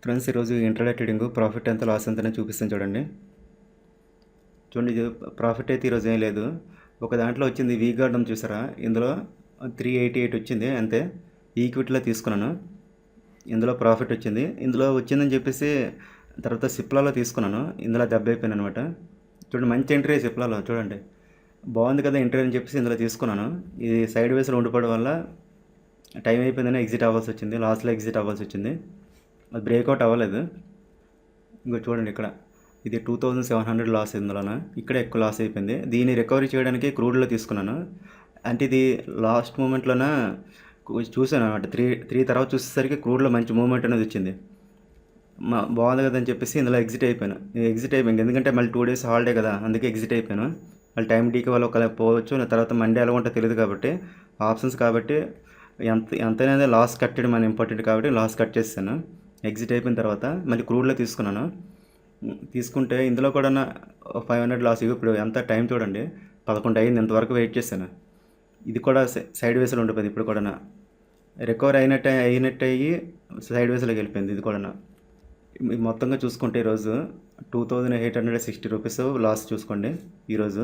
Friends, ఈరోజు intraday trading profit ఎంత loss ఎంత అని చూపిస్తాను చూడండి. ఇది ప్రాఫిట్ అయితే ఈరోజు ఏం లేదు. ఒక దాంట్లో వచ్చింది వీ గార్డ్ అని చూసారా, ఇందులో 388 వచ్చింది అంతే. ఈక్విటీలో తీసుకున్నాను, ఇందులో ప్రాఫిట్ వచ్చింది. ఇందులో వచ్చిందని చెప్పేసి తర్వాత సిప్లాలో తీసుకున్నాను, ఇందులో దెబ్బ అయిపోయాను అనమాట. చూడండి, మంచి ఎంట్రీ సిప్లాలో చూడండి, బాగుంది కదా ఎంట్రీ అని చెప్పేసి ఇందులో తీసుకున్నాను. ఇది సైడ్ వేస్లో ఉండిపోవడం వల్ల టైం అయిపోయిందని ఎగ్జిట్ అవ్వాల్సి వచ్చింది, లాస్ట్లో ఎగ్జిట్ అవ్వాల్సి వచ్చింది. అది బ్రేక్అవుట్ అవ్వలేదు. ఇంకో చూడండి, ఇక్కడ ఇది 2700 లాస్, ఇందులోన ఇక్కడ ఎక్కువ లాస్ అయిపోయింది. దీన్ని రికవరీ చేయడానికి క్రూడ్లో తీసుకున్నాను. అంటే ఇది లాస్ట్ మూమెంట్లోన చూసాను అనమాట. త్రీ తర్వాత చూసేసరికి క్రూడ్లో మంచి మూమెంట్ అనేది వచ్చింది. బాగుంది కదా అని చెప్పేసి ఇందులో ఎగ్జిట్ అయిపోయాను. ఎందుకంటే మళ్ళీ 2 days హాలిడే కదా, అందుకే ఎగ్జిట్ అయిపోయాను. మళ్ళీ టైం డీకి వాళ్ళు ఒకవేళ పోవచ్చు, తర్వాత మండే ఎలా ఉంటుందో తెలియదు కాబట్టి ఆప్షన్స్ కాబట్టి ఎంతైనా లాస్ కట్టడం మన ఇంపార్టెంట్ కాబట్టి లాస్ కట్ చేస్తాను. ఎగ్జిట్ అయిపోయిన తర్వాత మళ్ళీ క్రూడ్లో తీసుకున్నాను. తీసుకుంటే ఇందులో కూడా 500 లాస్. ఇప్పుడు ఎంత టైం చూడండి, 11 అయింది, ఇంతవరకు వెయిట్ చేశాను. ఇది కూడా సైడ్ వేస్లో ఉండిపోయింది. ఇప్పుడు కూడా రికవర్ అయినట్టు అయ్యి సైడ్ వేస్లోకి వెళ్ళిపోయింది. ఇది కూడా మొత్తంగా చూసుకుంటే ఈరోజు 2860 రూపీస్ లాస్ చూసుకోండి. ఈరోజు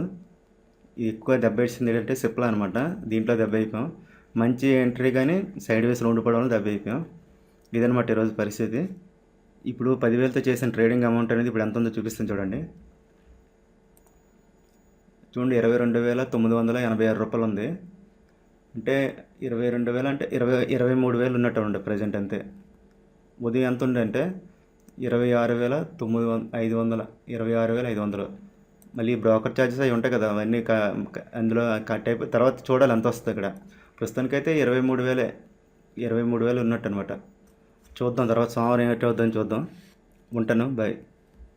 ఎక్కువ దెబ్బ ఇచ్చింది ఏంటంటే సిప్లా అనమాట. దీంట్లో దెబ్బ అయిపోయాం. మంచి ఎంట్రీ కానీ సైడ్ వేస్లో ఉండిపోవడం వల్ల దెబ్బ అయిపోయాం. ఇదనమాట ఈరోజు పరిస్థితి. ఇప్పుడు 10,000తో చేసిన ట్రేడింగ్ అమౌంట్ అనేది ఇప్పుడు ఎంత ఉందో చూపిస్తాను చూడండి. 22,986 రూపాయలు ఉంది. అంటే 22,000 అంటే 23,000 ఉన్నట్టు ఉండే ప్రజెంట్ అంతే. ఉదయం ఎంత ఉండే అంటే 26,500. 26,500. మళ్ళీ బ్రోకర్ ఛార్జెస్ అవి ఉంటాయి కదా, అవన్నీ అందులో కట్ అయిపోయి తర్వాత చూడాలి ఎంత వస్తుంది. ఇక్కడ ప్రస్తుతానికైతే 23,000 ఉన్నట్టు అనమాట. చూద్దాం తర్వాత సోమవారం ఏమిటి అవుతుందని చూద్దాం. ఉంటాను, బాయ్.